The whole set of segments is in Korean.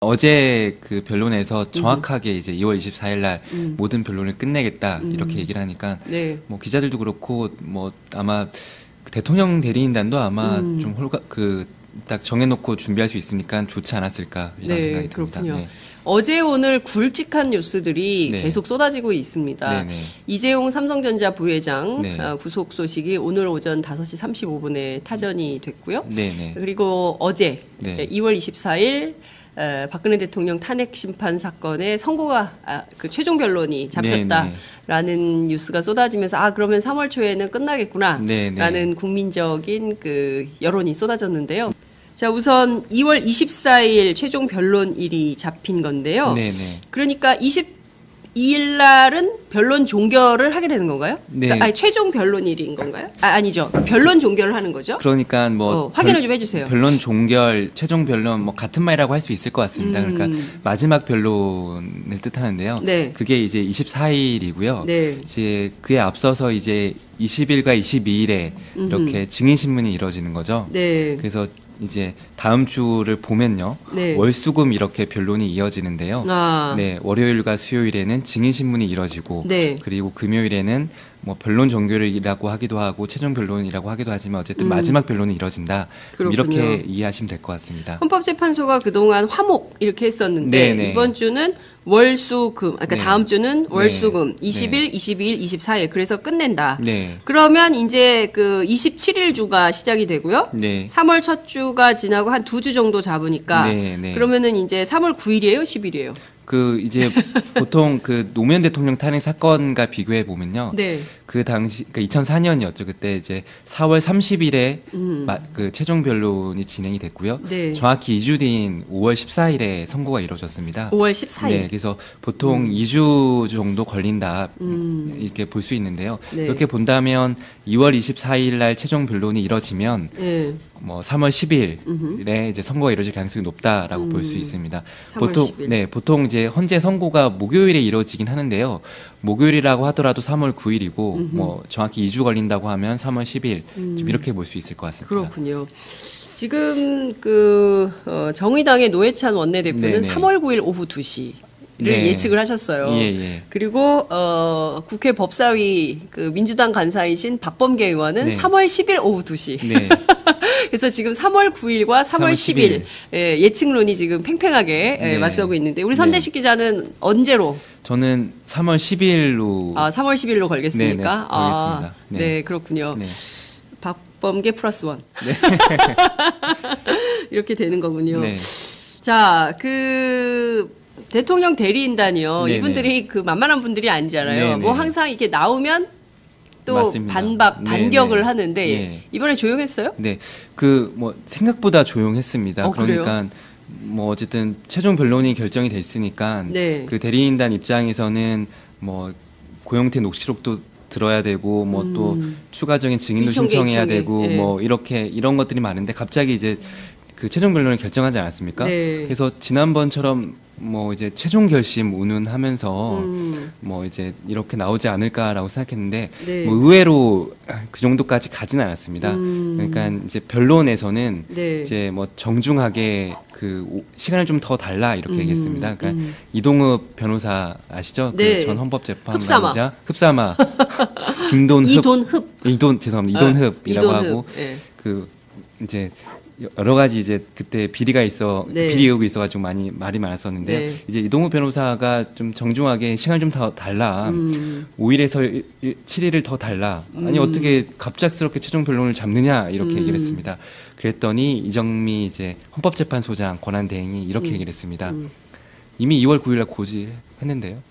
어제 그 변론에서 정확하게 이제 2월 24일 날 모든 변론을 끝내겠다 이렇게 얘기를 하니까 네. 뭐 기자들도 그렇고 뭐 아마 대통령 대리인단도 아마 좀 딱 정해놓고 준비할 수 있으니까 좋지 않았을까 이런 네, 생각이 듭니다. 그렇군요. 네. 어제 오늘 굵직한 뉴스들이 네. 계속 쏟아지고 있습니다. 네네. 이재용 삼성전자 부회장 네. 구속 소식이 오늘 오전 5시 35분에 타전이 됐고요. 네네. 그리고 어제 네. 2월 24일 박근혜 대통령 탄핵 심판 사건의 선고가 그 최종 변론이 잡혔다라는 뉴스가 쏟아지면서 그러면 3월 초에는 끝나겠구나라는 네네. 국민적인 그 여론이 쏟아졌는데요. 자, 우선 2월 24일 최종 변론일이 잡힌 건데요. 네네. 그러니까 22일 날은 변론 종결을 하게 되는 건가요? 네. 그러니까 최종 변론일인 건가요? 아니죠. 변론 종결을 하는 거죠? 그러니까 뭐 확인을 좀 해주세요. 변론 종결, 최종 변론 뭐 같은 말이라고 할 수 있을 것 같습니다. 그러니까 마지막 변론을 뜻하는데요. 네. 그게 이제 24일이고요. 네. 이제 그에 앞서서 이제 20일과 22일에 이렇게 증인 신문이 이루어지는 거죠. 네. 그래서 이제 다음 주를 보면요. 네. 월수금 이렇게 변론이 이어지는데요. 아. 네, 월요일과 수요일에는 증인 신문이 이루어지고 네. 그리고 금요일에는 뭐 변론 종결이라고 하기도 하고 최종 변론이라고 하기도 하지만 어쨌든 마지막 변론이 이루어진다. 이렇게 이해하시면 될 것 같습니다. 헌법재판소가 그동안 화목 이렇게 했었는데 네네. 이번 주는 월수금, 그러니까 네. 다음 주는 월수금 네. 20일, 22일, 24일 그래서 끝낸다. 네. 그러면 이제 그 27일 주가 시작이 되고요. 네. 3월 첫 주가 지나고 한 2주 정도 잡으니까 네. 그러면은 이제 3월 9일이에요, 10일이에요. 그 이제 보통 그 노무현 대통령 탄핵 사건과 비교해 보면요. 네. 그 당시 그 2004년이었죠. 그때 이제 4월 30일에 그 최종 변론이 진행이 됐고요. 네. 정확히 2주 뒤인 5월 14일에 선고가 이루어졌습니다. 5월 14일. 네, 그래서 보통 2주 정도 걸린다 이렇게 볼 수 있는데요. 네. 이렇게 본다면 2월 24일 날 최종 변론이 이뤄지면 네. 뭐 3월 10일에 이제 선고가 이루어질 가능성이 높다라고 볼 수 있습니다. 3월 10일. 보통 이제 헌재 선고가 목요일에 이루어지긴 하는데요. 목요일이라고 하더라도 3월 9일이고 뭐 정확히 2주 걸린다고 하면 3월 10일 좀 이렇게 볼 수 있을 것 같습니다. 그렇군요. 지금 그 정의당의 노회찬 원내대표는 네네. 3월 9일 오후 2시. 를 네. 예측을 하셨어요. 예. 그리고 국회 법사위 그 민주당 간사이신 박범계 의원은 네. 3월 10일 오후 2시. 네. 그래서 지금 3월 9일과 3월 10일 예측론이 지금 팽팽하게 네. 맞서고 있는데 우리 선대식 기자는 언제로? 저는 3월 10일로 3월 10일로 걸겠습니까? 네네, 걸겠습니다. 네. 네. 그렇군요. 네. 박범계 플러스 원. 네. 이렇게 되는 거군요. 네. 자, 그 대통령 대리인단이요. 네네. 이분들이 그 만만한 분들이 아니잖아요. 네네. 뭐 항상 이렇게 나오면 또 맞습니다. 반격을 네네. 하는데 네. 이번에 조용했어요? 네, 그 뭐 생각보다 조용했습니다. 그래요? 그러니까 뭐 어쨌든 최종 변론이 결정이 됐으니까 네. 그 대리인단 입장에서는 뭐 고영태 녹취록도 들어야 되고 뭐 또 추가적인 증인도 이청계, 신청해야 이청계. 되고 네. 뭐 이런 것들이 많은데 갑자기 이제 그 최종 변론을 결정하지 않았습니까? 네. 그래서 지난번처럼 뭐 이제 최종 결심 운운하면서 뭐 이제 이렇게 나오지 않을까라고 생각했는데 네. 뭐 의외로 그 정도까지 가진 않았습니다. 그러니까 이제 변론에서는 네. 이제 뭐 정중하게 그 시간을 좀 더 달라 이렇게 얘기했습니다. 그러니까 이동흡 변호사 아시죠? 네. 그 전 헌법재판관이자 흡사마 김돈흡 이돈흡. 죄송합니다. 이돈흡이라고 하고 네. 그 이제 여러 가지 이제 그때 비리가 네. 비리 의혹이 있어가지고 말이 많았었는데 네. 이제 이동욱 변호사가 좀 정중하게 시간 좀 더 달라 5일에서 7일을 더 달라 아니 어떻게 갑작스럽게 최종 변론을 잡느냐 이렇게 얘기를 했습니다. 그랬더니 이정미 이제 헌법재판소장 권한대행이 이렇게 얘기를 했습니다. 이미 2월 9일날 고지했는데요.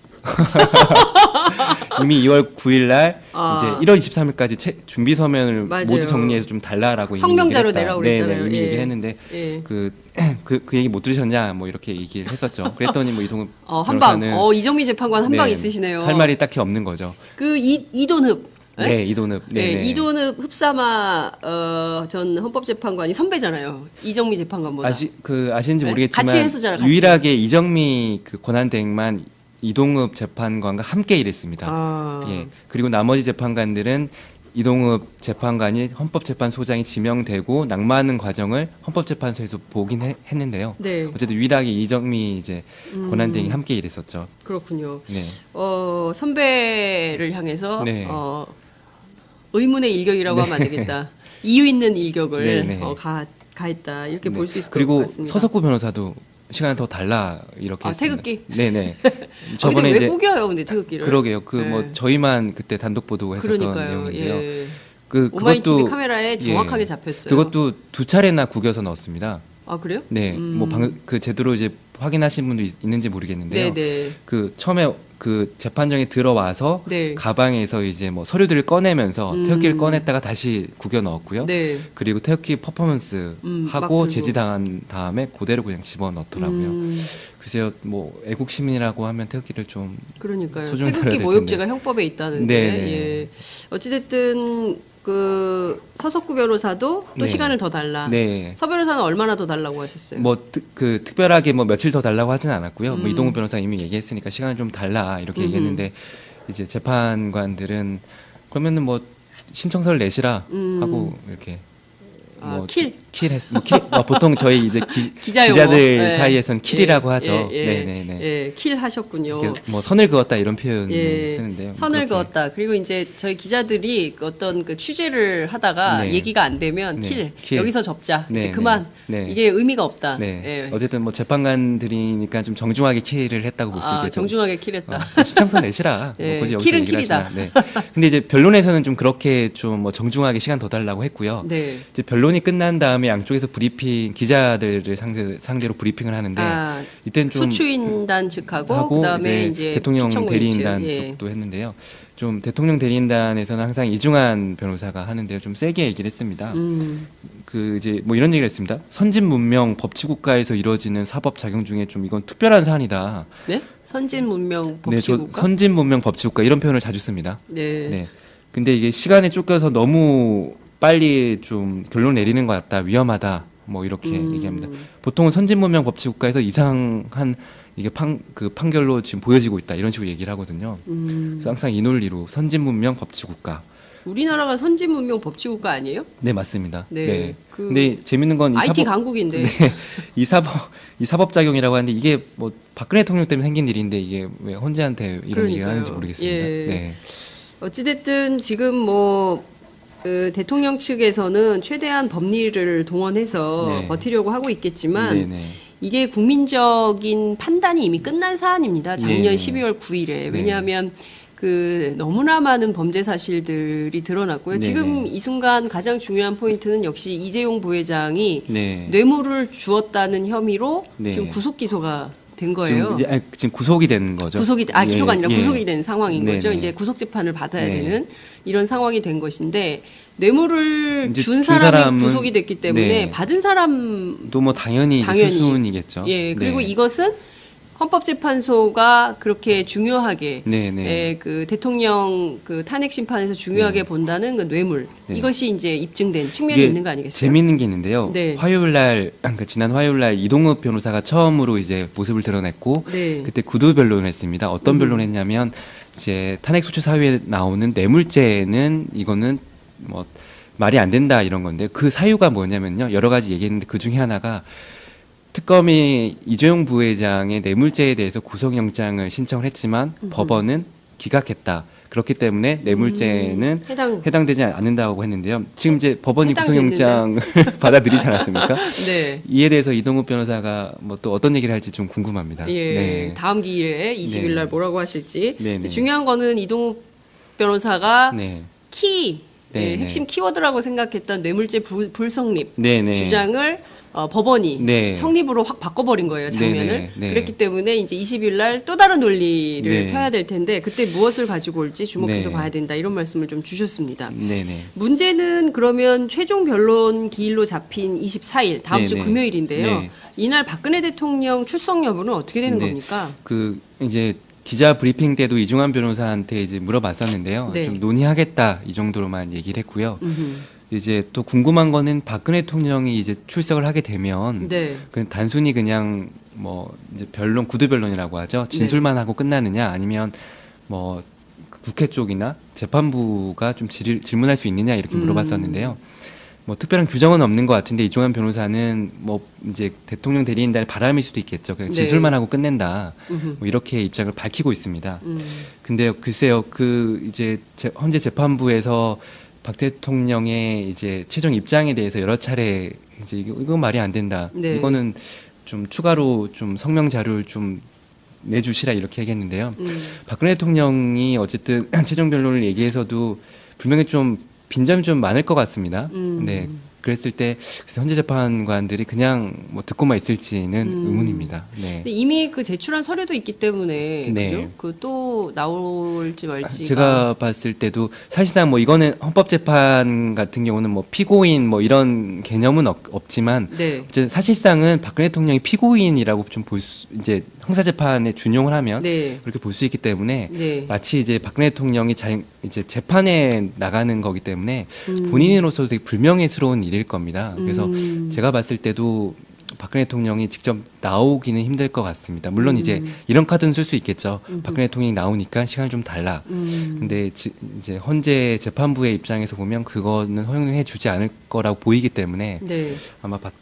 이미 2월 9일날 이제 1월 23일까지 준비 서면을 맞아요. 모두 정리해서 좀 달라라고 성명자로 얘기를 내라고 그랬잖아요. 이미 예. 얘기를 했는데 예. 그 얘기 못 들으셨냐 뭐 이렇게 얘기를 했었죠. 그랬더니 뭐 이동욱 한방. 변호사는 이정미 재판관 한방 있으시네요. 할 말이 딱히 없는 거죠. 그 이돈흡. 네, 이돈흡. 네, 이돈흡 흡사마 전 헌법재판관이 선배잖아요. 이정미 재판관보다. 아시는지 네? 모르겠지만 같이 했었잖아요. 같이. 유일하게 이정미 그 권한대행만 이동흡 재판관과 함께 일했습니다. 예. 그리고 나머지 재판관들은 이동읍 재판관이 헌법재판소장이 지명되고 낙마하는 과정을 헌법재판소에서 보긴 했는데요. 네. 어쨌든 유일하게 이정미 이제 권한대행이 함께 일했었죠. 그렇군요. 네. 선배를 향해서 네. 의문의 일격이라고 하면 안 되겠다. 이유 있는 일격을 네, 네. 가했다 이렇게 네. 볼 수 있을 것 그리고 같습니다. 서석구 변호사도 시간을 더 달라 이렇게 했습니다. 태극기. 네네. 저번에 왜 꾸겨요, 근데 태극기를? 그러게요. 그 뭐 네. 저희만 그때 단독 보도했었던 그러니까요. 내용인데요. 예. 그것도 오마이TV 카메라에 정확하게 예, 잡혔어요. 그것도 2차례나 구겨서 넣었습니다. 아 그래요? 네, 뭐 그 제대로 이제 확인하신 분도 있는지 모르겠는데요. 네네. 그 처음에 그 재판정에 들어와서 네. 가방에서 이제 뭐 서류들을 꺼내면서 태극기를 꺼냈다가 다시 구겨 넣었고요. 네. 그리고 태극기 퍼포먼스 막 하고 들고. 제지당한 다음에 그대로 그냥 집어 넣더라고요. 글쎄요, 뭐 애국 시민이라고 하면 태극기를 좀 그러니까요. 소중히 태극기 다뤄야 될 모욕죄가 형법에 있다는데. 네네. 예. 어찌됐든 그 서석구 변호사도 또 네. 시간을 더 달라. 네. 서 변호사는 얼마나 더 달라고 하셨어요? 뭐 그 특별하게 뭐 며칠 더 달라고 하진 않았고요. 뭐 이동우 변호사 이미 얘기했으니까 시간을 좀 달라 이렇게 얘기했는데 이제 재판관들은 그러면은 뭐 신청서를 내시라 하고 이렇게 보통 저희 이제 기자 용어. 기자들 네. 사이에선 킬이라고 하죠. 예, 네네네. 예, 킬 하셨군요. 이렇게 뭐 선을 그었다 이런 표현을 예, 쓰는데요. 선을 그렇게. 그었다. 그리고 이제 저희 기자들이 어떤 그 취재를 하다가 네. 얘기가 안 되면 네. 킬. 여기서 접자. 네, 이제 네. 그만. 네. 이게 의미가 없다. 네. 예. 어쨌든 뭐 재판관들이니까 좀 정중하게 킬을 했다고 볼 수 있겠죠. 정중하게 킬했다. 신청서 내시라. 예, 뭐 굳이 여기서 킬은 얘기를 킬이다. 하시나. 네. 근데 이제 변론에서는 좀 그렇게 좀 뭐 정중하게 시간 더 달라고 했고요. 네. 이제 변론이 끝난 다음에 양쪽에서 브리핑 기자들을 상대로 브리핑을 하는데 이때는 좀 소추인단 측하고 하고 그다음에 이제 대통령 피청구인 대리인단 측. 예. 쪽도 했는데요. 좀 대통령 대리인단에서는 항상 이중한 변호사가 하는데요. 좀 세게 얘기를 했습니다. 그 이제 뭐 이런 얘기를 했습니다. 선진 문명 법치국가에서 이루어지는 사법 작용 중에 좀 이건 특별한 사안이다. 네? 선진 문명 네, 저 법치국가. 선진 문명 법치국가 이런 표현을 자주 씁니다. 네. 네. 근데 이게 시간에 쫓겨서 너무 빨리 좀 결론 내리는 것 같다. 위험하다. 뭐 이렇게 얘기합니다. 보통은 선진 문명 법치국가에서 이상한 이게 판결로 지금 보여지고 있다. 이런 식으로 얘기를 하거든요. 그래서 항상 이 논리로 선진 문명 법치국가. 우리나라가 선진 문명 법치국가 아니에요? 네, 맞습니다. 네. 네. 그 근데 재밌는 건 이 IT 사법 강국인데. 네. 이 사법 작용이라고 하는데 이게 뭐 박근혜 대통령 때문에 생긴 일인데 이게 왜 헌재한테 이런 얘기를 하는지 모르겠습니다. 예. 네. 어찌됐든 지금 뭐 그 대통령 측에서는 최대한 법리를 동원해서 네. 버티려고 하고 있겠지만 네네. 이게 국민적인 판단이 이미 끝난 사안입니다. 작년 네네. 12월 9일에. 네. 왜냐하면 그 너무나 많은 범죄 사실들이 드러났고요. 네네. 지금 이 순간 가장 중요한 포인트는 역시 이재용 부회장이 네. 뇌물을 주었다는 혐의로 네. 지금 구속 기소가 된 거예요. 지금 구속이 된 거죠. 기소가 아니라 예. 구속이 된 상황인 네네. 거죠. 이제 구속 재판을 받아야 네. 되는 이런 상황이 된 것인데 뇌물을 이제 준 준 사람이 사람은- 구속이 됐기 때문에 네. 받은 사람 또 뭐 당연히 수순이겠죠. 예 그리고 네. 이것은 헌법재판소가 그렇게 중요하게 네네. 예, 그 대통령 그 탄핵 심판에서 중요하게 본다는 그 뇌물 네. 이것이 이제 입증된 측면이 이게 있는 거 아니겠어요? 재밌는 게 있는데요. 네. 화요일 날 지난 화요일 날 이동읍 변호사가 처음으로 이제 모습을 드러냈고 네. 그때 구두 변론을 했습니다. 어떤 변론을 했냐면 이제 탄핵 소추 사유에 나오는 뇌물죄는 이거는 뭐 말이 안 된다 이런 건데 그 사유가 뭐냐면요. 여러 가지 얘기했는데 그 중에 하나가 특검이 이재용 부회장의 뇌물죄에 대해서 구속영장을 신청을 했지만 법원은 기각했다. 그렇기 때문에 뇌물죄는 해당되지 않는다고 했는데요. 지금 이제 법원이 구속영장을 받아들이지 않았습니까? 네. 이에 대해서 이동욱 변호사가 뭐 또 어떤 얘기를 할지 좀 궁금합니다. 예. 네. 다음 기일에 20일 날 뭐라고 하실지. 네네. 중요한 거는 이동욱 변호사가 네. 예, 네네. 핵심 키워드라고 생각했던 뇌물죄 불성립 네네. 주장을 법원이 네. 성립으로 확 바꿔버린 거예요, 장면을. 네네. 네. 그랬기 때문에 이제 20일 날 또 다른 논리를 네. 펴야 될 텐데 그때 무엇을 가지고 올지 주목해서 네. 봐야 된다 이런 말씀을 좀 주셨습니다. 네네. 문제는 그러면 최종 변론 기일로 잡힌 24일 다음 주 네네. 금요일인데요. 네. 이날 박근혜 대통령 출석 여부는 어떻게 되는 네. 겁니까? 그 이제 기자 브리핑 때도 이중환 변호사한테 이제 물어봤었는데요. 네. 좀 논의하겠다 이 정도로만 얘기를 했고요. 이제 또 궁금한 거는 박근혜 대통령이 이제 출석을 하게 되면 네. 그 단순히 그냥 뭐 이제 구두 변론이라고 하죠. 진술만 하고 끝나느냐 아니면 뭐 국회 쪽이나 재판부가 좀 질문할 수 있느냐 이렇게 물어봤었는데요. 뭐 특별한 규정은 없는 것 같은데 이종환 변호사는 뭐 이제 대통령 대리인단의 바람일 수도 있겠죠. 그냥 진술만 하고 끝낸다. 뭐 이렇게 입장을 밝히고 있습니다. 근데 글쎄요, 그 이제 헌재 재판부에서 박 대통령의 이제 최종 입장에 대해서 여러 차례 이제 이건 말이 안 된다. 네. 이거는 좀 추가로 좀 성명 자료를 좀 내주시라 이렇게 얘기했는데요. 박근혜 대통령이 어쨌든 최종 변론을 얘기해서도 분명히 좀 빈점이 좀 많을 것 같습니다. 네, 그랬을 때 현재 재판관들이 그냥 뭐 듣고만 있을지는 의문입니다. 네. 근데 이미 그 제출한 서류도 있기 때문에 네. 그죠? 그 또 나올지 말지. 제가 봤을 때도 사실상 뭐 이거는 헌법재판 같은 경우는 뭐 피고인 뭐 이런 개념은 없지만 네. 어쨌든 사실상은 박근혜 대통령이 피고인이라고 좀 볼 수 이제 형사재판에 준용을 하면 네. 그렇게 볼 수 있기 때문에 네. 마치 이제 박근혜 대통령이 이제 재판에 나가는 거기 때문에 본인으로서도 되게 불명예스러운 일일 겁니다. 그래서 제가 봤을 때도 박근혜 대통령이 직접 나오기는 힘들 것 같습니다. 물론 이제 이런 카드는 쓸 수 있겠죠. 박근혜 대통령이 나오니까 시간을 좀 달라. 근데 이제 헌재 재판부의 입장에서 보면 그거는 허용해 주지 않을 거라고 보이기 때문에 네. 아마 박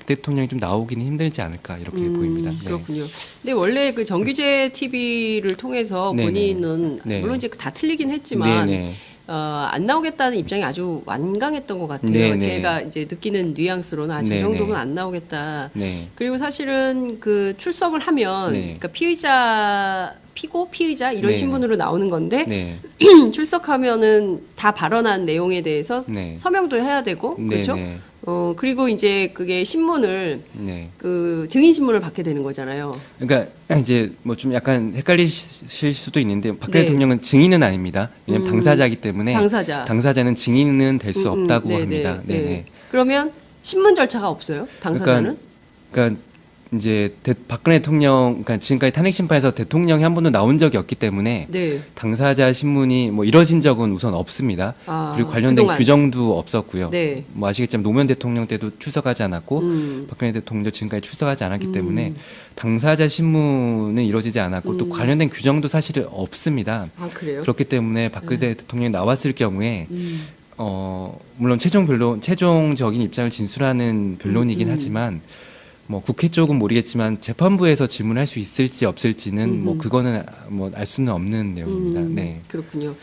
대통령이 좀 나오기는 힘들지 않을까 이렇게 보입니다. 네. 그렇군요. 근데 원래 그 정규재 TV를 통해서 네네. 본인은 네. 물론 이제 다 틀리긴 했지만 네네. 안 나오겠다는 입장이 아주 완강했던 것 같아요. 네네. 제가 이제 느끼는 뉘앙스로는 저 네네. 정도면 안 나오겠다. 네. 그리고 사실은 그 출석을 하면 네. 그러니까 피의자 이런 네. 신분으로 나오는 건데 네. 출석하면은 다 발언한 내용에 대해서 네. 서명도 해야 되고 그렇죠. 네네. 그리고 이제 그게 신문을 네. 그 증인 신문을 받게 되는 거잖아요. 그러니까 이제 뭐 좀 약간 헷갈리실 수도 있는데 박근혜 네. 대통령은 증인은 아닙니다. 왜냐하면 당사자이기 때문에 당사자. 는 증인은 될 수 없다고 네네. 합니다. 네. 네네. 그러면 신문 절차가 없어요? 당사자는? 그러니까 이제 박근혜 대통령, 그러니까 지금까지 탄핵 심판에서 대통령이 한 번도 나온 적이 없기 때문에 네. 당사자 신문이 뭐 이뤄진 적은 우선 없습니다. 그리고 관련된 그동안. 규정도 없었고요. 네. 뭐 아시겠지만 노무현 대통령 때도 출석하지 않았고 박근혜 대통령도 지금까지 출석하지 않았기 때문에 당사자 신문은 이루어지지 않았고 또 관련된 규정도 사실 없습니다. 아, 그래요? 그렇기 때문에 박근혜 대통령이 나왔을 경우에 물론 최종적인 입장을 진술하는 변론이긴 하지만 뭐 국회 쪽은 모르겠지만 재판부에서 질문할 수 있을지 없을지는 뭐 그거는 뭐 알 수는 없는 내용입니다. 네. 그렇군요.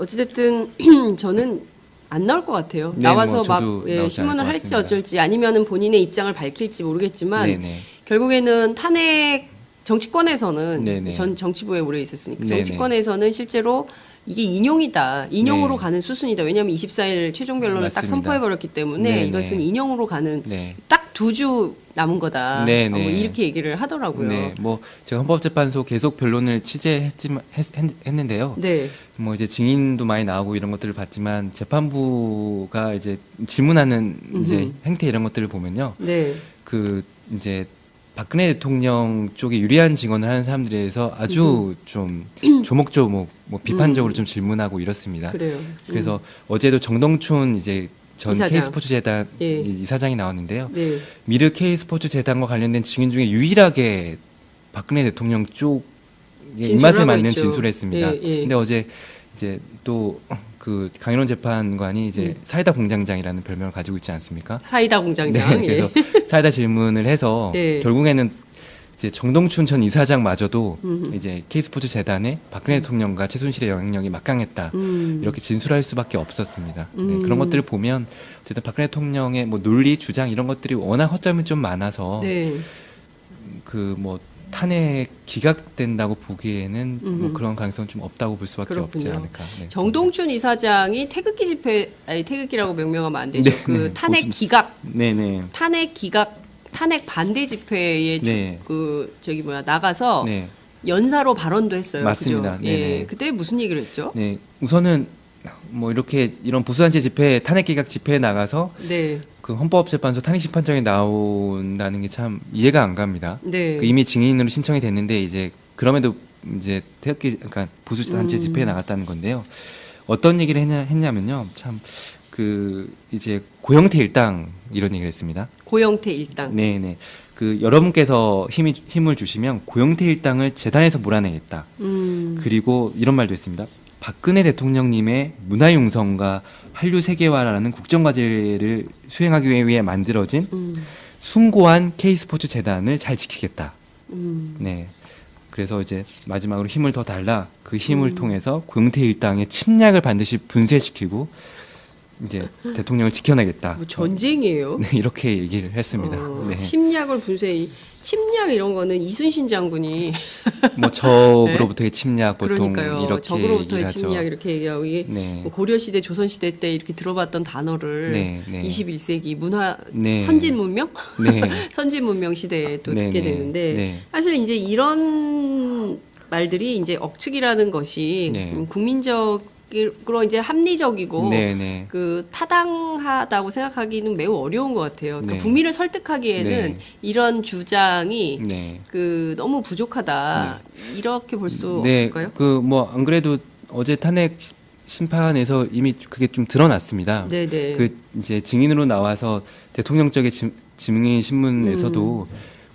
어찌됐든 저는 안 나올 것 같아요. 네, 나와서 뭐 막 저도 나오지 신문을 않을 것 할지 같습니다. 어쩔지 아니면은 본인의 입장을 밝힐지 모르겠지만 네네. 결국에는 탄핵 정치권에서는 네네. 전 정치부에 오래 있었으니까 네네. 정치권에서는 실제로 이게 인용으로 네. 가는 수순이다. 왜냐하면 24일 최종 변론을 딱 맞습니다. 선포해버렸기 때문에 네네. 이것은 인용으로 가는 네. 딱 2주 남은 거다. 네네. 뭐 이렇게 얘기를 하더라고요. 네, 뭐 제가 헌법재판소 계속 변론을 했는데요. 네. 뭐 이제 증인도 많이 나오고 이런 것들을 봤지만 재판부가 이제 질문하는 이제 행태 이런 것들을 보면요. 네. 그 이제 박근혜 대통령 쪽에 유리한 증언을 하는 사람들에 대해서 아주 좀 조목조목 뭐 비판적으로 좀 질문하고 이렇습니다. 그래요. 그래서 어제도 정동춘 이제 전 이사장. K스포츠 재단 예. 이사장이 나왔는데요. 네. 미르 K스포츠 재단과 관련된 증인 중에 유일하게 박근혜 대통령 쪽의 입맛에 진술을 맞는 하고 있죠. 진술을 했습니다. 예, 예. 근데 어제 이제 또 그 강인원 재판관이 이제 사이다 공장장이라는 별명을 가지고 있지 않습니까? 사이다 공장장. 네, 예. 그래서 사이다 질문을 해서 네. 결국에는 이제 정동춘 전 이사장마저도 이제 K스포츠 재단에 박근혜 대통령과 최순실의 영향력이 막강했다 이렇게 진술할 수밖에 없었습니다. 네, 그런 것들을 보면 어쨌든 박근혜 대통령의 뭐 논리 주장 이런 것들이 워낙 허점이 좀 많아서 네. 그 뭐 탄핵 기각된다고 보기에는 뭐 그런 가능성은 좀 없다고 볼 수밖에 없지 그렇군요. 않을까. 네. 정동춘 이사장이 태극기라고 명명하면 안 되죠. 네, 그 네. 탄핵 기각, 네네. 탄핵 반대 집회에 네. 나가서 네. 연사로 발언도 했어요. 맞습니다. 그죠? 네네. 예. 그때 무슨 얘기를 했죠? 네. 우선은 뭐 이렇게 이런 보수단체 집회 탄핵 기각 집회에 나가서 네. 그 헌법재판소 탄핵심판정에 나온다는 게 참 이해가 안 갑니다. 네. 그 이미 증인으로 신청이 됐는데 이제 그럼에도 이제 태극기 그러니까 보수단체 집회에 나갔다는 건데요. 어떤 얘기를 했냐면요. 참 그 이제 고영태 일당 이런 얘기를 했습니다. 고영태 일당. 네네. 그 여러분께서 힘을 주시면 고영태 일당을 재단에서 몰아내겠다. 그리고 이런 말도 했습니다. 박근혜 대통령님의 문화융성과 한류 세계화라는 국정과제를 수행하기 위해 만들어진 숭고한 K스포츠 재단을 잘 지키겠다. 네. 그래서 이제 마지막으로 힘을 더 달라. 그 힘을 통해서 고영태 일당의 침략을 반드시 분쇄시키고 이제 대통령을 지켜내겠다. 뭐 전쟁이에요. 네, 이렇게 얘기를 했습니다. 네. 침략을 침략 이런 거는 이순신 장군이 뭐 적으로부터의 침략 보통 그러니까요. 이렇게 적으로부터의 얘기를 침략 하죠. 이렇게 얘기하고 이게 네. 뭐 고려 시대, 조선 시대 때 이렇게 들어봤던 단어를 네, 네. 21세기 문화 네. 선진 문명, 네. 선진 문명 시대에 또 네, 듣게 네. 되는데 네. 사실 이제 이런 말들이 이제 억측이라는 것이 네. 국민적으로 이제 합리적이고 네, 네. 그 타당하다고 생각하기는 매우 어려운 것 같아요. 그러니까 네. 국민을 설득하기에는 네. 이런 주장이 네. 그 너무 부족하다 이렇게 볼 수 네. 없을까요? 그 뭐 안 그래도 어제 탄핵 심판에서 이미 그게 좀 드러났습니다. 네네. 그 이제 증인으로 나와서 대통령 쪽의 증인 신문에서도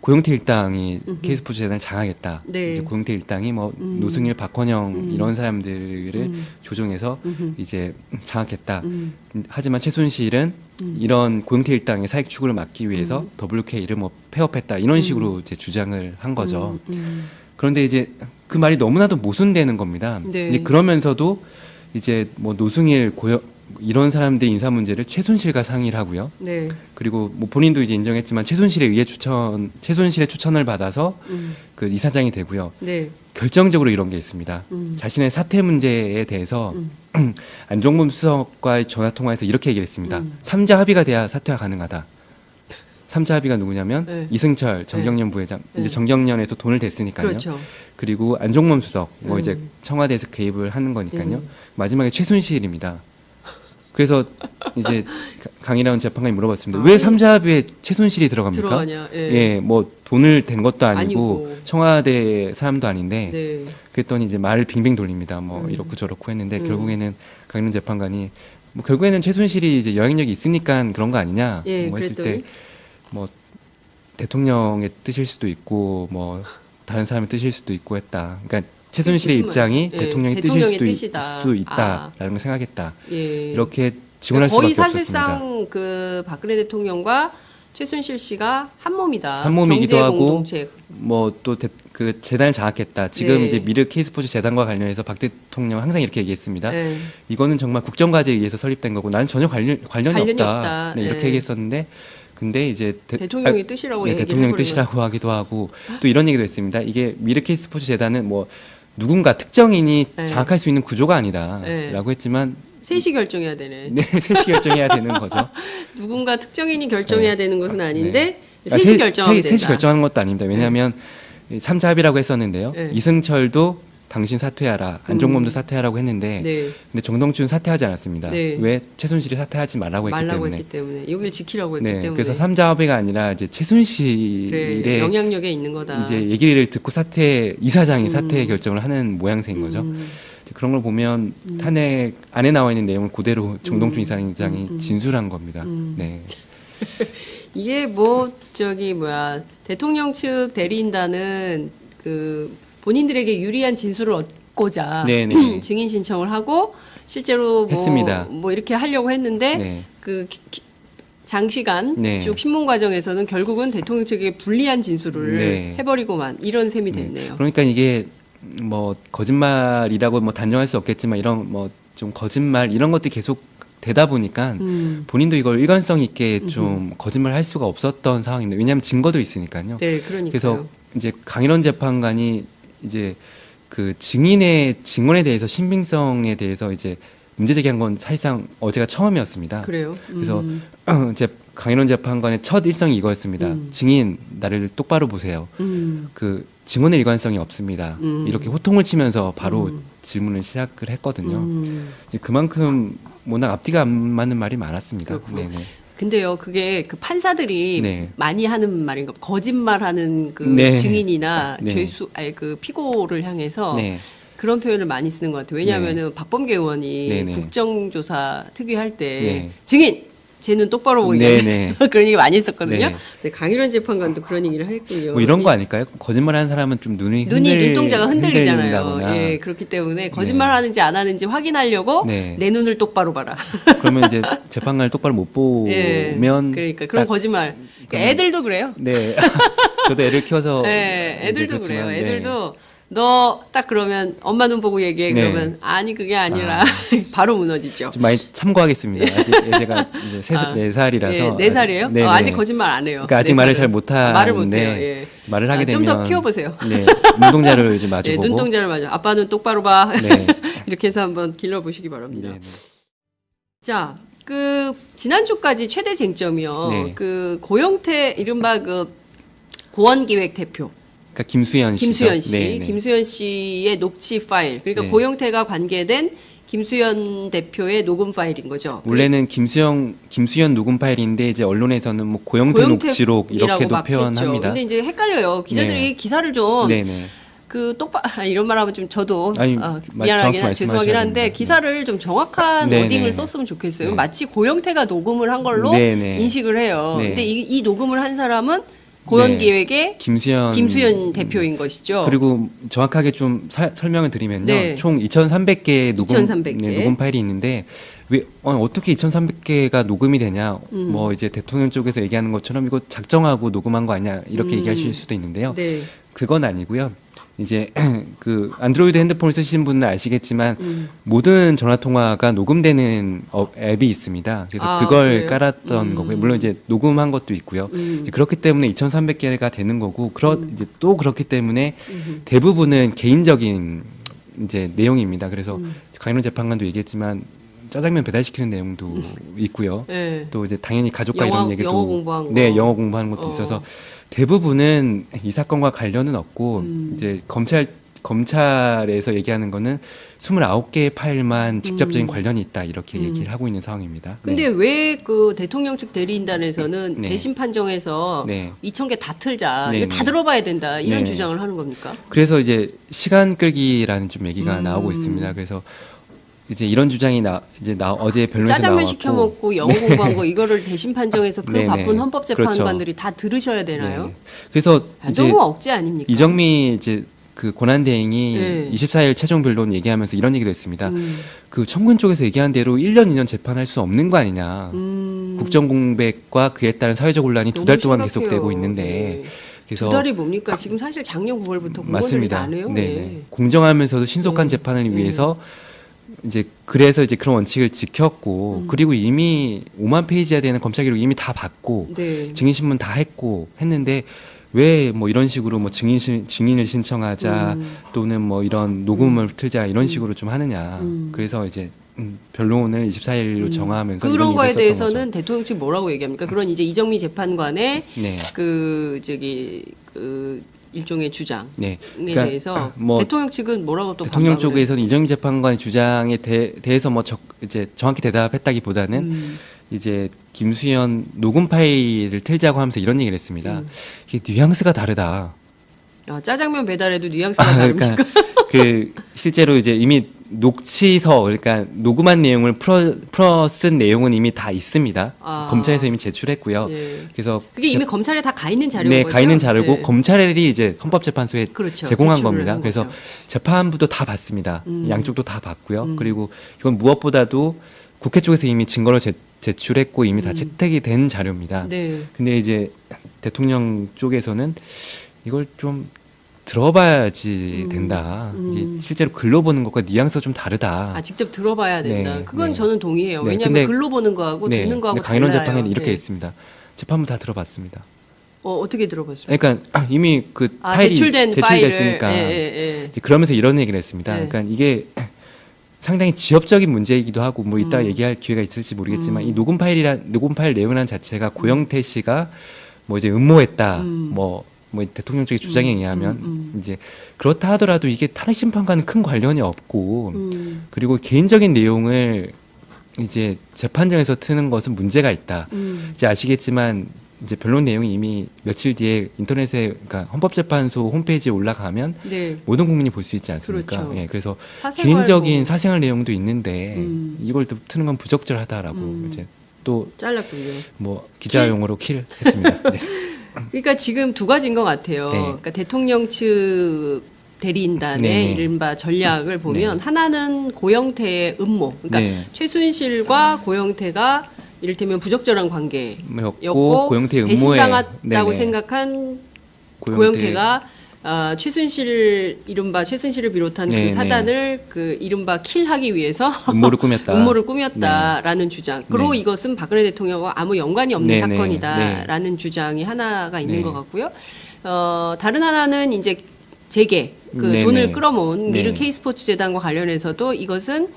고영태 일당이 K스포츠 재단을 장악했다. 네. 이제 고영태 일당이 뭐 노승일, 박헌영 이런 사람들을 조종해서 이제 장악했다. 하지만 최순실은 이런 고영태 일당의 사익 추구를 막기 위해서 WK를 뭐 폐업했다. 이런 식으로 이제 주장을 한 거죠. 그런데 이제 그 말이 너무나도 모순되는 겁니다. 네. 근데 그러면서도 이제 뭐 노승일, 이런 사람들 인사 문제를 최순실과 상의를 하고요. 네. 그리고 뭐 본인도 이제 인정했지만 최순실의 추천을 받아서 그 이사장이 되고요. 네. 결정적으로 이런 게 있습니다. 자신의 사퇴 문제에 대해서 안종범 수석과의 전화 통화에서 이렇게 얘기를 했습니다. 삼자 합의가 돼야 사퇴가 가능하다. 삼자 합의가 누구냐면 네. 이승철, 정경련 부회장, 이제 정경련에서 돈을 댔으니까요. 그렇죠. 그리고 안종범 수석, 뭐 이제 청와대에서 개입을 하는 거니까요. 마지막에 최순실입니다. 그래서 이제 강일원 재판관이 물어봤습니다. 왜 삼자 합의에 최순실이 들어갑니까? 들어가냐? 예. 예, 뭐 돈을 댄 것도 아니고, 아니고. 청와대 사람도 아닌데, 네. 그랬더니 이제 말을 빙빙 돌립니다. 뭐 이렇고 저렇고 했는데 결국에는 강일원 재판관이 뭐 결국에는 최순실이 이제 영향력이 있으니까 그런 거 아니냐? 예, 뭐 했을 그랬더니? 때 뭐 대통령의 뜻일 수도 있고 뭐 다른 사람의 뜻일 수도 있고 했다. 그러니까 최순실의 무슨 입장이 예, 대통령의 대통령의 뜻일 뜻이다. 수 있다라는 걸 생각했다. 예. 이렇게 증언할 거의 수밖에 없었습니다. 사실상 그 박근혜 대통령과 최순실 씨가 한 몸이다. 한 몸이기도 경제 하고 공동체. 뭐 또 그 재단을 장악했다. 지금 네. 이제 미르 K스포츠 재단과 관련해서 박 대통령 항상 이렇게 얘기했습니다. 네. 이거는 정말 국정과제에 의해서 설립된 거고 나는 전혀 관련이 관련이 없다. 없다. 네, 이렇게 네. 얘기했었는데 근데 이제 대통령의 뜻이라고 네, 얘기를 대통령의 해버리고. 뜻이라고 하기도 하고 또 이런 얘기도 했습니다. 이게 미르 K스포츠 재단은 뭐 누군가 특정인이 네. 장악할 수 있는 구조가 아니다라고 네. 했지만 셋이 결정해야 되네. 네, 셋이 결정해야 되는 거죠. 누군가 특정인이 결정해야 되는 것은 아닌데 아, 셋이 결정하면 된다. 셋이 결정하는 것도 아닙니다. 왜냐하면 삼자 합의라고 했었는데요. 네. 이승철도 당신 사퇴하라, 안종범도 사퇴하라고 했는데, 네. 근데 정동춘 사퇴하지 않았습니다. 네. 왜 최순실이 사퇴하지 말라고 했기 말라고 때문에. 했기 때문에 여기를 지키라고 했기 네, 때문에. 그래서 삼자 합의가 아니라 이제 최순실의 그래, 영향력에 있는 거다. 이제 얘기를 듣고 이사장이 사퇴 결정을 하는 모양새인 거죠. 이제 그런 걸 보면 탄핵 안에 나와 있는 내용을 그대로 정동춘 이사장이 진술한 겁니다. 네. 이게 뭐 저기 뭐야 대통령 측 대리인단은 그 본인들에게 유리한 진술을 얻고자 네네. 증인 신청을 하고 실제로 했습니다. 뭐 이렇게 하려고 했는데 네. 그 장시간 네. 쭉 신문 과정에서는 결국은 대통령 측에 불리한 진술을 네. 해버리고만 이런 셈이 됐네요. 그러니까 이게 뭐 거짓말이라고 뭐 단정할 수 없겠지만 이런 뭐 좀 거짓말 이런 것들이 계속 되다 보니까 본인도 이걸 일관성 있게 좀 거짓말 할 수가 없었던 상황입니다. 왜냐하면 증거도 있으니까요. 네, 그러니까요. 그래서 이제 강일원 재판관이 이제 그 증인의 증언에 대해서 신빙성에 대해서 이제 문제 제기한 건 사실상 어제가 처음이었습니다. 그래요. 그래서 이제 강일원 재판관의 첫 일성이 이거였습니다. 증인 나를 똑바로 보세요. 그 증언의 일관성이 없습니다. 이렇게 호통을 치면서 바로 질문을 시작을 했거든요. 이제 그만큼 워낙 앞뒤가 안 맞는 말이 많았습니다. 그렇군요. 네네. 근데요, 그게 그 판사들이 네. 많이 하는 말인가, 거짓말하는 그 네. 증인이나 네. 그 피고를 향해서 네. 그런 표현을 많이 쓰는 것 같아요. 왜냐하면은 박범계 의원이 네네. 국정조사 특위할 때 네. 증인 제 눈 똑바로 보이게 네네. 그런 얘기 많이 했었거든요. 네. 네, 강일원 재판관도 그런 얘기를 했군요. 뭐 이런 거 아닐까요? 거짓말하는 사람은 좀 눈동자가 흔들리잖아요. 흔들린다거나. 예, 그렇기 때문에 거짓말하는지 안 하는지 확인하려고 네. 내 눈을 똑바로 봐라. 그러면 이제 재판관을 똑바로 못 예, 보면 그러니까 그런 거짓말. 애들도 그래요. 네. 저도 애를 키워서 네, 애들도 이제 그래요. 그렇지만, 네. 애들도 너 딱 그러면 엄마 눈 보고 얘기해. 네. 그러면 아니 그게 아니라 바로 무너지죠. 좀 많이 참고하겠습니다. 아직 제가 이제 4살이라서. 예, 4살이에요? 네네. 아직 거짓말 안 해요. 그러니까 아직 4살은. 말을 잘 못하는데 말을 못해요. 예. 말을 하게 되면 좀 더 키워보세요. 네, 눈동자를 이제 마주보고. 네, 눈동자를 마주. 아빠는 똑바로 봐. 네. 이렇게 해서 한번 길러보시기 바랍니다. 네, 네. 자, 지난주까지 최대 쟁점이요. 네. 고영태 이른바 고원기획 대표. 그러니까 김수현 씨. 김수현 씨. 네, 네. 김수현 씨의 녹취 파일. 그러니까 네. 고영태가 관계된 김수현 대표의 녹음 파일인 거죠. 원래는 김수현 녹음 파일인데 이제 언론에서는 뭐 고영태 녹취록 이렇게도 표현합니다. 근데 이제 헷갈려요. 기자들이 네. 기사를 좀 네네. 이런 말하면 좀 저도 아니, 미안하긴 정확히 죄송하긴 한데 말씀하셔야 기사를 좀 정확한 네네. 워딩을 썼으면 좋겠어요. 네. 마치 고영태가 녹음을 한 걸로 네네. 인식을 해요. 네. 근데 이 녹음을 한 사람은 고원기획의 김수현 대표인 것이죠. 그리고 정확하게 좀 설명을 드리면요. 네. 총 2,300개의 2,300 개. 녹음 파일이 있는데 왜 어떻게 2,300개가 녹음이 되냐? 뭐 이제 대통령 쪽에서 얘기하는 것처럼 이거 작정하고 녹음한 거 아니야? 이렇게 얘기하실 수도 있는데요. 네. 그건 아니고요. 이제 안드로이드 핸드폰을 쓰시는 분은 아시겠지만 모든 전화 통화가 녹음되는 앱이 있습니다. 그래서 그걸 그래요? 깔았던 거고요. 물론 이제 녹음한 것도 있고요. 이제 그렇기 때문에 2,300개가 되는 거고, 이제 또 그렇기 때문에 대부분은 개인적인 이제 내용입니다. 그래서 강인호 재판관도 얘기했지만 짜장면 배달시키는 내용도 있고요. 네. 또 이제 당연히 가족과 이런 얘기도 영어 공부한 거. 네, 영어 공부하는 것도 있어서 대부분은 이 사건과 관련은 없고 이제 검찰에서 얘기하는 거는 29개의 파일만 직접적인 관련이 있다 이렇게 얘기를 하고 있는 상황입니다. 근데 네. 왜 대통령 측 대리인단에서는 네. 대신 판정에서 네. 2,000개 다 틀자. 네, 이거 네. 다 들어봐야 된다. 이런 네. 주장을 하는 겁니까? 그래서 이제 시간 끌기라는 좀 얘기가 나오고 있습니다. 그래서 이제 이런 주장이 어제 변론에서 짜장면 나왔고 시켜 먹고 영어 공부한 거 이거를 대신 판정해서 그 네네. 바쁜 헌법재판관들이 그렇죠. 다 들으셔야 되나요? 네. 그래서 이제 너무 억지 아닙니까? 이정미 이제 권한대행이 네. 24일 최종 변론 얘기하면서 이런 얘기도 했습니다. 청군 쪽에서 얘기한 대로 1년, 2년 재판할 수 없는 거 아니냐. 국정공백과 그에 따른 사회적 혼란이 두 달 동안 심각해요. 계속되고 있는데 네. 그래서 두 달이 뭡니까? 지금 사실 작년 9월부터 공무원들이 맞습니다. 안 해요. 네. 네. 공정하면서도 신속한 재판을 위해서 그래서 이제 그런 원칙을 지켰고 그리고 이미 5만 페이지야 되는 검찰 기록 이미 다 받고 네. 증인 신문 다 했는데 왜 뭐 이런 식으로 뭐 증인을 신청하자 또는 뭐 이런 녹음을 틀자 이런 식으로 좀 하느냐. 그래서 이제 변론을 24일로 정하면서 그런 이런 거에 얘기를 했었던 대해서는 대통령 측 뭐라고 얘기합니까? 그런 이제 이정미 재판관의 네. 일종의 주장에 네. 그러니까 대해서 뭐 대통령 측은 뭐라고 또 대통령 반박을 쪽에서는 이정미 재판관의 주장에 대해서 뭐 이제 정확히 대답했다기보다는 이제 김수현 녹음 파일을 틀자고 하면서 이런 얘기를 했습니다. 이게 뉘앙스가 다르다. 짜장면 배달에도 뉘앙스가 다릅니까? 그러니까 실제로 이제 이미 녹취서 그러니까 녹음한 내용을 풀어 쓴 내용은 이미 다 있습니다. 검찰에서 이미 제출했고요. 예. 그래서 그게 이미 검찰에 다 가 있는 자료인 네, 거죠? 가 있는 자료고 네. 검찰이 이제 헌법재판소에 그렇죠. 제공한 제출을 겁니다. 한 그래서 거죠. 재판부도 다 봤습니다. 양쪽도 다 봤고요. 그리고 이건 무엇보다도 국회 쪽에서 이미 증거를 제출했고 이미 다 채택이 된 자료입니다. 네. 근데 이제 대통령 쪽에서는 이걸 좀 들어봐야지 된다. 이게 실제로 글로 보는 것과 뉘앙스가 좀 다르다. 직접 들어봐야 된다. 네, 그건 네. 저는 동의해요. 네, 왜냐하면 근데- 글로 보는 거하고 듣는 거하고 근데 강인원 달라요. 재판에는 이렇게 네. 했습니다. 재판부 다 들어봤습니다. 어떻게 들어봤습니까? 그러니까 이미 그 파일이 제출된 제출됐으니까 파일을. 이제 그러면서 이런 얘기를 했습니다. 네. 그러니까 이게 상당히 지엽적인 문제이기도 하고 뭐 이따 얘기할 기회가 있을지 모르겠지만 이 녹음 파일 내용이라는 자체가 고영태 씨가 뭐 이제 음모했다 뭐 대통령 쪽의 주장에 의하면 이제 그렇다 하더라도 이게 탄핵 심판과는 큰 관련이 없고 그리고 개인적인 내용을 이제 재판정에서 트는 것은 문제가 있다. 이제 아시겠지만 이제 변론 내용이 이미 며칠 뒤에 인터넷에 그러니까 헌법재판소 홈페이지에 올라가면 네. 모든 국민이 볼 수 있지 않습니까? 그렇죠. 예, 그래서 사생활 개인적인 뭐. 사생활 내용도 있는데 이걸 또 트는 건 부적절하다라고 이제 또 잘랐군요. 뭐 기자 용어로 킬 했습니다. 네. 그러니까 지금 두 가지인 것 같아요. 네. 그러니까 대통령 측 대리인단의 네. 이른바 전략을 보면 하나는 고영태의 음모, 그러니까 네. 최순실과 고영태가 이를테면 부적절한 관계였고 였고 고영태 음모에 배신당했다고 네네. 생각한 고영태가 이른바 최순실을 비롯한 네네. 그 사단을 그 이른바 킬하기 위해서 음모를 꾸몄다. 음모를 꾸몄다라는 주장. 그리고 네. 이것은 박근혜 대통령과 아무 연관이 없는 네네. 사건이다라는 주장이 하나가 있는 네. 것 같고요. 다른 하나는 이제 재계, 그 네네. 돈을 끌어모은 네. 미르 K스포츠 재단과 관련해서도 이것은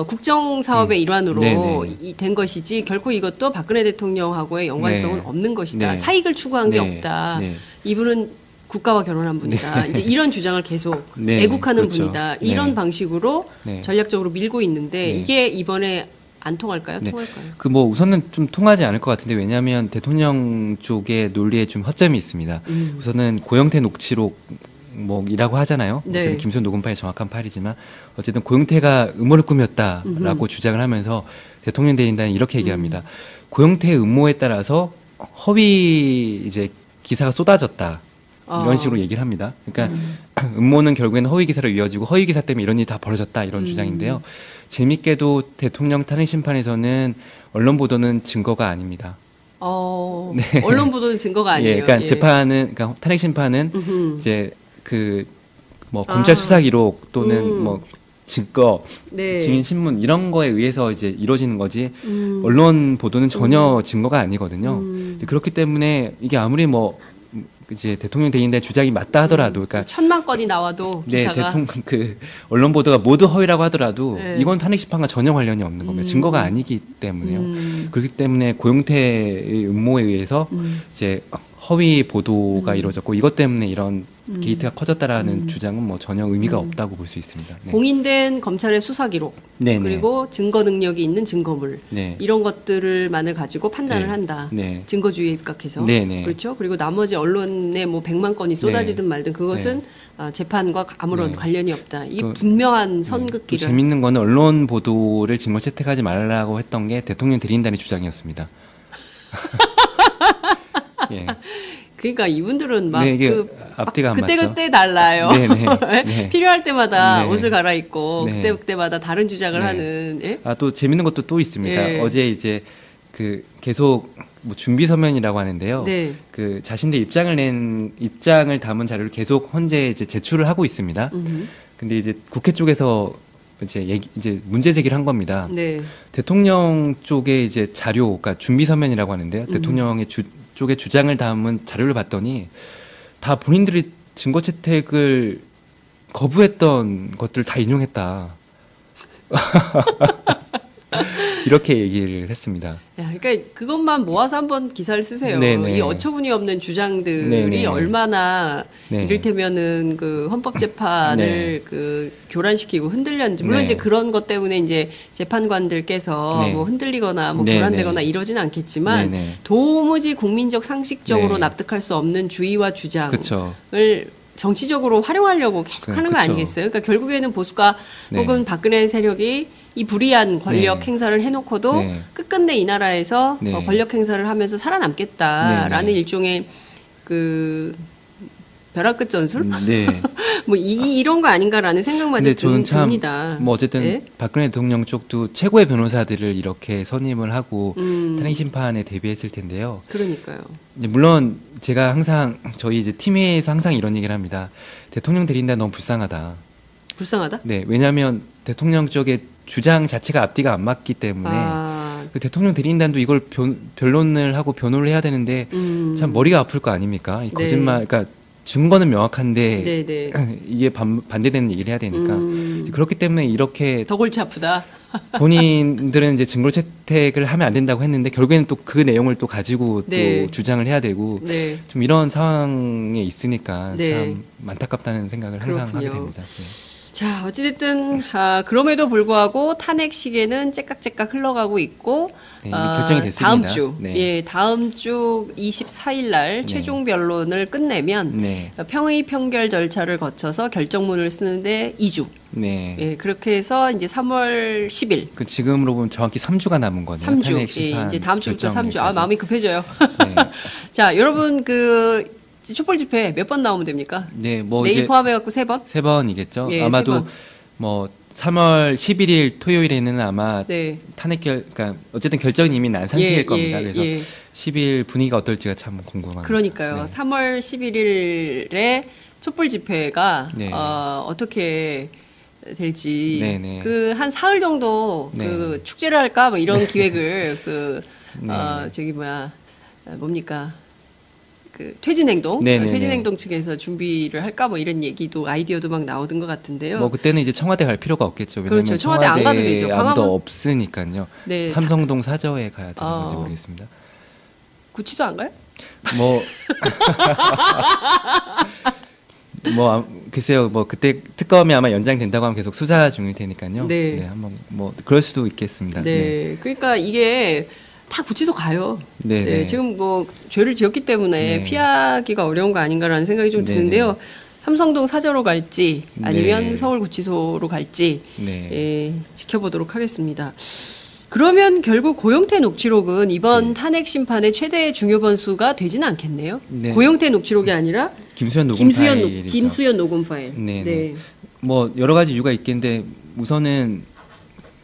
국정 사업의 일환으로 네네. 된 것이지 결코 이것도 박근혜 대통령하고의 연관성은 네. 없는 것이다. 네. 사익을 추구한 게 네. 없다. 네. 이분은 국가와 결혼한 분이다. 이제 이런 주장을 계속 네. 애국하는 그렇죠. 분이다. 이런 네. 방식으로 네. 전략적으로 밀고 있는데 네. 이게 이번에 안 통할까요? 네. 통할까요? 그 뭐 우선은 좀 통하지 않을 것 같은데 왜냐하면 대통령 쪽의 논리에 좀 허점이 있습니다. 우선은 고영태 녹취록 뭐이라고 하잖아요. 네. 어쨌든 김수현 녹음 파일 정확한 파일이지만 어쨌든 고영태가 음모를 꾸몄다라고 주장을 하면서 대통령 대리인단은 이렇게 얘기합니다. 고영태의 음모에 따라서 허위 이제 기사가 쏟아졌다. 이런 식으로 얘기를 합니다. 그러니까 음모는 결국에는 허위 기사로 이어지고 허위 기사 때문에 이런 일이 다 벌어졌다 이런 주장인데요. 재밌게도 대통령 탄핵 심판에서는 언론 보도는 증거가 아닙니다. 네. 언론 보도는 증거가 아니에요. 예, 그러니까 예. 재판은 그러니까 탄핵 심판은 이제 그 뭐 검찰 수사 기록 또는 뭐 증거, 네. 증인 신문 이런 거에 의해서 이제 이루어지는 거지 언론 보도는 전혀 증거가 아니거든요. 그렇기 때문에 이게 아무리 뭐 이제 대통령 대리인단의 주장이 맞다 하더라도, 그러니까 1000만 건이 나와도 네, 기사가 대통령 그 언론 보도가 모두 허위라고 하더라도 네. 이건 탄핵 심판과 전혀 관련이 없는 겁니다. 증거가 아니기 때문에요. 그렇기 때문에 고영태의 음모에 의해서 이제 허위 보도가 이루어졌고 이것 때문에 이런 게이트가 커졌다라는 주장은 뭐 전혀 의미가 없다고 볼 수 있습니다. 네. 공인된 검찰의 수사 기록 네네. 그리고 증거 능력이 있는 증거물 네. 이런 것들만을 가지고 판단을 네. 한다. 네. 증거주의에 입각해서 네네. 그렇죠. 그리고 나머지 언론에 뭐 100만 건이 쏟아지든 네. 말든 그것은 재판과 아무런 네. 관련이 없다. 이게 또- 분명한 또 선긋기를. 재밌는 거는 언론 보도를 증거 채택하지 말라고 했던 게 대통령 대리인단의 주장이었습니다. 예. 그러니까 이분들은 막 네, 이게 그 앞뒤가 안 그때 맞죠. 그때 달라요. 네네. 네. 필요할 때마다 네. 옷을 갈아입고 네. 그때 그때마다 다른 주장을 네. 하는. 예? 아, 또 재밌는 것도 또 있습니다. 예. 어제 이제 그 계속 뭐 준비 서면이라고 하는데요. 네. 그 자신의 입장을 담은 자료를 계속 현재 이제 제출을 하고 있습니다. 근데 이제 국회 쪽에서 이제 문제 제기를 한 겁니다. 네. 대통령 쪽의 이제 자료, 그러니까 준비 서면이라고 하는데요. 대통령의 쪽의 주장을 담은 자료를 봤더니 다 본인들이 증거 채택을 거부했던 것들 다 인용했다. 이렇게 얘기를 했습니다. 야, 그러니까 그것만 모아서 한번 기사를 쓰세요. 네네. 이 어처구니 없는 주장들이 네네. 얼마나 네. 이를테면은 그 헌법재판을 네. 그 교란시키고 흔들렸는지 물론 네. 이제 그런 것 때문에 이제 재판관들께서 네. 뭐 흔들리거나 뭐 네네. 교란되거나 이러지는 않겠지만 네네. 도무지 국민적 상식적으로 네. 납득할 수 없는 주의와 주장을 그쵸. 정치적으로 활용하려고 계속 하는 거 그쵸. 아니겠어요? 그러니까 결국에는 보수가 네. 혹은 박근혜 세력이 이 불이한 권력 네. 행사를 해놓고도 네. 끝끝내 이 나라에서 네. 권력 행사를 하면서 살아남겠다라는 네, 네. 일종의 그 벼락 끝 전술? 네. 뭐 이런 거 아닌가라는 생각마저 근데 저는 참 듭니다. 뭐 어쨌든 예? 박근혜 대통령 쪽도 최고의 변호사들을 이렇게 선임을 하고 음. 탄핵 심판에 대비했을 텐데요. 그러니까요. 이제 물론 제가 항상 저희 이제 팀회에서 항상 이런 얘기를 합니다. 대통령 대리인단 너무 불쌍하다. 불쌍하다? 네, 왜냐하면 대통령 쪽의 주장 자체가 앞뒤가 안 맞기 때문에 그 대통령 대리인단도 이걸 변론을 하고 변호를 해야 되는데 참 머리가 아플 거 아닙니까? 이 거짓말, 그러니까 증거는 명확한데 네네. 이게 반대되는 얘기를 해야 되니까 그렇기 때문에 이렇게 더 골치 아프다. 본인들은 이제 증거 채택을 하면 안 된다고 했는데 결국에는 또 그 내용을 또 가지고 네. 또 주장을 해야 되고 네. 좀 이런 상황에 있으니까 네. 참 안타깝다는 생각을 항상 하게 그렇군요. 됩니다. 네. 자, 어찌됐든 그럼에도 불구하고 탄핵 시계는 째깍째깍 흘러가고 있고 네, 이미 결정이 됐습니다. 다음 주, 네. 예, 다음 주 24일 날 네. 최종 변론을 끝내면 네. 평의 평결 절차를 거쳐서 결정문을 쓰는데 2주. 네. 예, 그렇게 해서 이제 3월 10일. 그 지금으로 보면 정확히 3주가 남은 거네요. 3주. 탄핵 예, 심판 이제 다음 주부터 3주. 결정일까지. 마음이 급해져요. 네. 자, 여러분 촛불 집회 몇 번 나오면 됩니까? 네, 뭐 내일 이제 포함해 갖고 3번? 3번이겠죠. 예, 아마도 3번. 뭐 3월 11일 토요일에는 아마 네. 그러니까 어쨌든 결정이 이미 난 상태일 예, 겁니다. 예, 그래서 예. 10일 분위기가 어떨지가 참 궁금합니다. 그러니까요. 네. 3월 11일에 촛불 집회가 네. 어떻게 될지 네, 네. 그 한 사흘 정도 네. 그 축제를 할까 뭐 이런 기획을 네. 뭡니까 그 퇴진행동 네, 네, 퇴진행동 측에서 준비를 할까 뭐 이런 얘기도 아이디어도 막 나오던 것 같은데요. 뭐 그때는 이제 청와대 갈 필요가 없겠죠. 왜냐면 그렇죠. 청와대 안 가도 되죠. 아무도 광화문- 없으니까요. 네, 삼성동 사저에 가야 되는 건지 모르겠습니다. 구치소 안 가요? 뭐 글쎄요. 뭐 그때 특검이 아마 연장된다고 하면 계속 수사 중일 테니까요. 네. 한번 뭐 그럴 수도 있겠습니다. 네. 그러니까 이게 다 구치소 가요. 네, 네, 네. 지금 뭐 죄를 지었기 때문에 네. 피하기가 어려운 거 아닌가라는 생각이 좀 네, 드는데요. 삼성동 사저로 갈지 아니면 네. 서울구치소로 갈지 네. 예, 지켜보도록 하겠습니다. 그러면 결국 고영태 녹취록은 이번 네. 탄핵 심판의 최대 중요 변수가 되지는 않겠네요. 네. 고영태 녹취록이 아니라 김수현 녹음 파일이죠. 김수현 녹음 파일. 네, 네. 뭐 여러 가지 이유가 있겠는데 우선은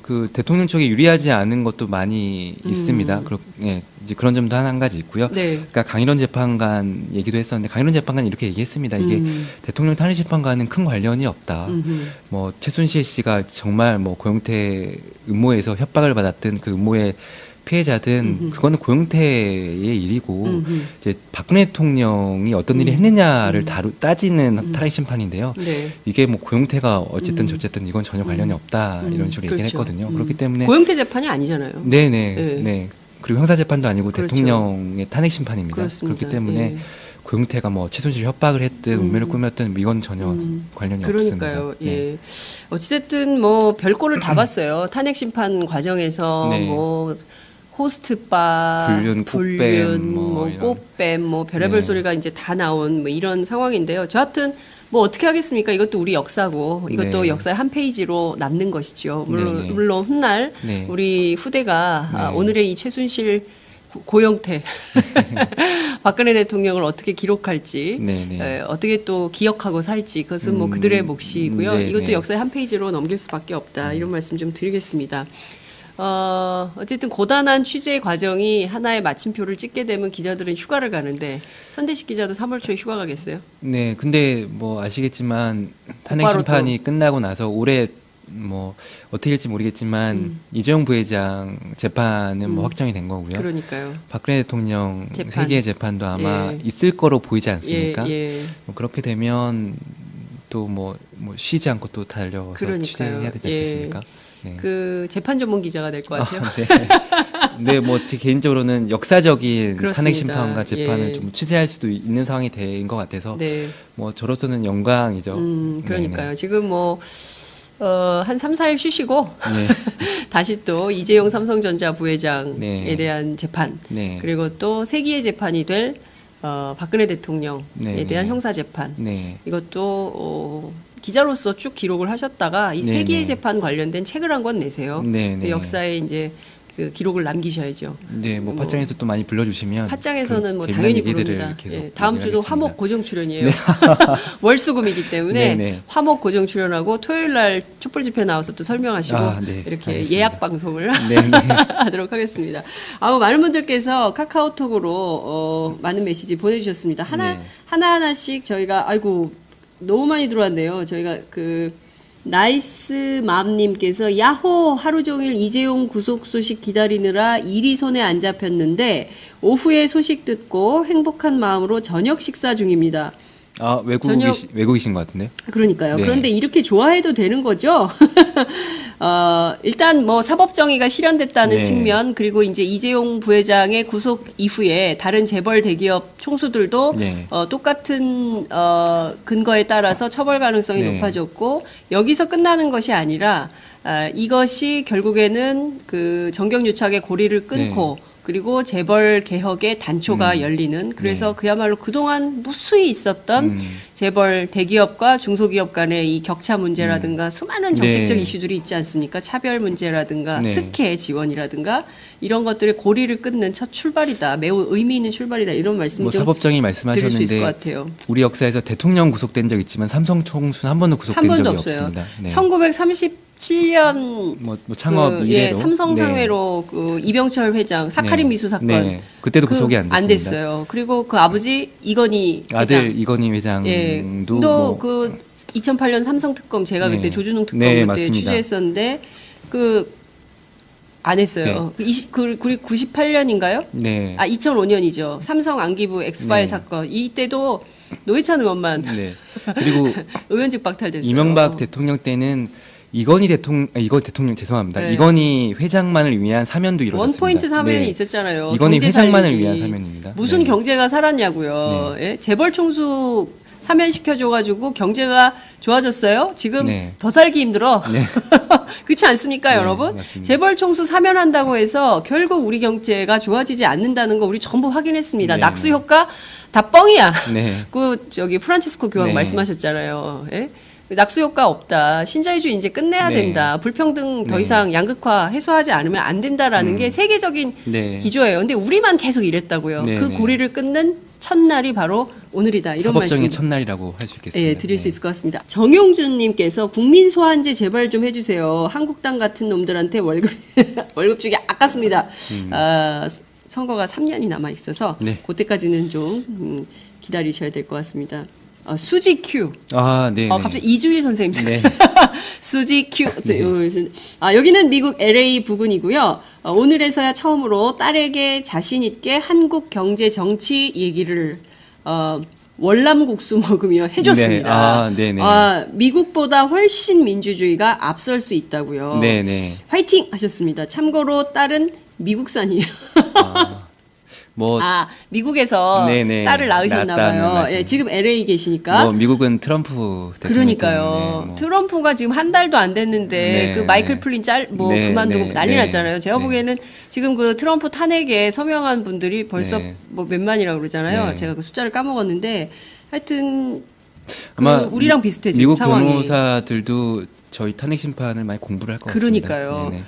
그 대통령 쪽에 유리하지 않은 것도 많이 있습니다. 예, 이제 그런 점도 한 가지 있고요. 네. 그러니까 강일원 재판관 얘기도 했었는데 강일원 재판관이 이렇게 얘기했습니다. 이게 대통령 탄핵 심판과는 큰 관련이 없다. 뭐 최순실 씨가 정말 뭐 고영태 음모에서 협박을 받았던 그 음모의 피해자든 그거는 고영태의 일이고 이제 박근혜 대통령이 어떤 일을 했느냐를 따지는 탄핵 심판인데요. 네. 이게 뭐 고영태가 어쨌든 저쨌든 이건 전혀 관련이 없다 이런 식으로 얘기를 그렇죠. 했거든요. 그렇기 때문에 고영태 재판이 아니잖아요. 네네 네. 네. 그리고 형사 재판도 아니고 그렇죠. 대통령의 탄핵 심판입니다. 그렇습니다. 그렇기 때문에 예. 고영태가 뭐 최순실 협박을 했든 음모를 꾸몄든 이건 전혀 관련이 그러니까요. 없습니다. 네. 예. 어찌됐든 뭐 별꼴을 다 봤어요. 탄핵 심판 과정에서 네. 뭐 호스트바, 불륜, 뭐 이런. 꽃뱀, 뭐 별의별 네. 소리가 이제 다 나온 뭐 이런 상황인데요. 저 하여튼 뭐 어떻게 하겠습니까? 이것도 우리 역사고 이것도 네. 역사의 한 페이지로 남는 것이죠. 물론, 네, 네. 물론 훗날 네. 우리 후대가 네. 오늘의 이 최순실 고영태 박근혜 대통령을 어떻게 기록할지 네, 네. 어떻게 또 기억하고 살지 그것은 뭐 그들의 몫이고요. 네, 이것도 네. 역사의 한 페이지로 넘길 수밖에 없다. 이런 말씀 좀 드리겠습니다. 어쨌든 고단한 취재 과정이 하나의 마침표를 찍게 되면 기자들은 휴가를 가는데 선대식 기자도 3월 초에 휴가 가겠어요? 네, 근데 뭐 아시겠지만 탄핵 곧바로 심판이 끝나고 나서 올해 뭐 어떻게 될지 모르겠지만 이재용 부회장 재판은 뭐 확정이 된 거고요. 그러니까요. 박근혜 대통령 재판. 세계 재판도 아마 예. 있을 거로 보이지 않습니까? 예, 예. 뭐 그렇게 되면 또 뭐 쉬지 않고 또 달려서 그러니까요. 취재해야 되지 예. 않겠습니까? 네. 그 재판 전문 기자가 될 것 같아요. 네, 뭐 제 개인적으로는 역사적인 그렇습니다. 탄핵 심판과 재판을 예. 좀 취재할 수도 있는 상황이 된 것 같아서 네. 뭐 저로서는 영광이죠. 그러니까요. 지금 뭐 한 3, 4일 쉬시고 네. 다시 또 이재용 삼성전자 부회장에 네. 대한 재판 네. 그리고 또 세기의 재판이 될 박근혜 대통령에 네, 대한 네. 형사 재판 네. 이것도 기자로서 쭉 기록을 하셨다가 이 네, 세기의 네. 재판 관련된 책을 한 권 내세요. 네, 네. 역사에 이제 그 기록을 남기셔야죠. 네, 뭐 팟짱에서 또 많이 불러주시면 팟짱에서는 뭐 재미난 당연히 얘기들을 부릅니다. 계속 예, 다음 주도 얘기하겠습니다. 화목 고정 출연이에요. 월수금이기 때문에 네, 네. 화목 고정 출연하고 토요일 날 촛불 집회 나와서 또 설명하시고 아, 네, 이렇게 알겠습니다. 예약 방송을 네, 네. 하도록 하겠습니다. 많은 분들께서 카카오톡으로 많은 메시지 보내주셨습니다. 네. 하나씩 저희가 아이고 너무 많이 들어왔네요. 저희가 그 나이스 맘님께서 야호 하루 종일 이재용 구속 소식 기다리느라 일이 손에 안 잡혔는데 오후에 소식 듣고 행복한 마음으로 저녁 식사 중입니다. 아, 외국이신 것 같은데요? 그러니까요. 네. 그런데 이렇게 좋아해도 되는 거죠? 일단 뭐 사법정의가 실현됐다는 네. 측면, 그리고 이제 이재용 부회장의 구속 이후에 다른 재벌 대기업 총수들도 네. 똑같은 근거에 따라서 처벌 가능성이 네. 높아졌고, 여기서 끝나는 것이 아니라 이것이 결국에는 그 정경유착의 고리를 끊고 그리고 재벌 개혁의 단초가 열리는, 그래서 그야말로 그동안 무수히 있었던 재벌 대기업과 중소기업 간의 이 격차 문제라든가 수많은 정책적 네. 이슈들이 있지 않습니까? 차별 문제라든가 네. 특혜 지원이라든가 이런 것들의 고리를 끊는 첫 출발이다. 매우 의미 있는 출발이다. 이런 말씀 뭐 좀 사법정의 드릴 수 있을 것 말씀하셨는데 같아요. 우리 역사에서 대통령 구속된 적 있지만 삼성 총수는 한 번도 한 구속된 번도 적이 없어요. 없습니다. 네. 1937년 뭐 창업 이래로 삼성상회로 그 이병철 회장 사카린 네. 미수 사건 네. 그때도 구속이 안 됐습니다. 됐어요. 그리고 그 아버지 이건희 아들 회장. 이건희 회장도 예. 뭐 또그 2008년 삼성 특검 제가 네. 그때 조준웅 특검 네, 그때 맞습니다. 취재했었는데 그 안 했어요. 그리고 98년인가요? 네. 2005년이죠. 삼성 안기부 엑스파일 네. 사건. 이때도 노회찬 의원만 네. 그리고 의원직 박탈됐어요. 이명박 대통령 때는 이건희 대통령 죄송합니다. 네. 이건희 회장만을 위한 사면도 이루어졌습니다. 원포인트 사면이 네. 있었잖아요. 이건희 경제 회장만을 살리기. 위한 사면입니다. 무슨 네. 경제가 살았냐고요. 예? 재벌 총수 사면시켜줘가지고 경제가 좋아졌어요? 지금 네. 더 살기 힘들어. 네. 그렇지 않습니까, 네, 여러분? 맞습니다. 재벌 총수 사면한다고 해서 결국 우리 경제가 좋아지지 않는다는 거 우리 전부 확인했습니다. 네, 낙수 효과 다 뻥이야. 네. 그 저기 프란치스코 교황 네. 말씀하셨잖아요. 예? 낙수 효과 없다. 신자유주의 이제 끝내야 네. 된다. 불평등 더 네. 이상 양극화 해소하지 않으면 안 된다라는 게 세계적인 네. 기조예요. 근데 우리만 계속 이랬다고요. 네, 그 네. 고리를 끊는 첫날이 바로 오늘이다. 이런 말씀 사법정의 첫날이라고 할 수 있겠습니다. 예, 드릴 수 네. 있을 것 같습니다. 정용준님께서 국민 소환제 제발 좀 해주세요. 한국당 같은 놈들한테 월급 월급 주기 아깝습니다. 선거가 3년이 남아 있어서 네. 그때까지는 좀 기다리셔야 될 것 같습니다. 수지 큐. 아, 네. 갑자기 이주일 선생님. 네. 수지 큐. 여기는 미국 LA 부근이고요. 오늘에서야 처음으로 딸에게 자신 있게 한국 경제 정치 얘기를 월남국수 먹으며 해줬습니다. 네. 아, 네네. 미국보다 훨씬 민주주의가 앞설 수 있다고요. 네네. 화이팅 하셨습니다. 참고로 딸은 미국산이에요. 뭐 미국에서 네네. 딸을 낳으셨나 낳았다는 봐요. 말씀. 예, 지금 LA 계시니까. 뭐 미국은 트럼프 대통령 그러니까요. 때문에 뭐. 트럼프가 지금 한 달도 안 됐는데 네. 그 마이클 플린 네, 그만두고 네, 난리 네. 났잖아요. 제가 네. 보기에는 지금 그 트럼프 탄핵에 서명한 분들이 벌써 네. 뭐 몇 만이라고 그러잖아요. 네. 제가 그 숫자를 까먹었는데 하여튼 아마 우리랑 비슷해 지금 미국 상황이. 변호사들도 저희 탄핵 심판을 많이 공부를 할 것 같습니다. 그러니까요. 네네.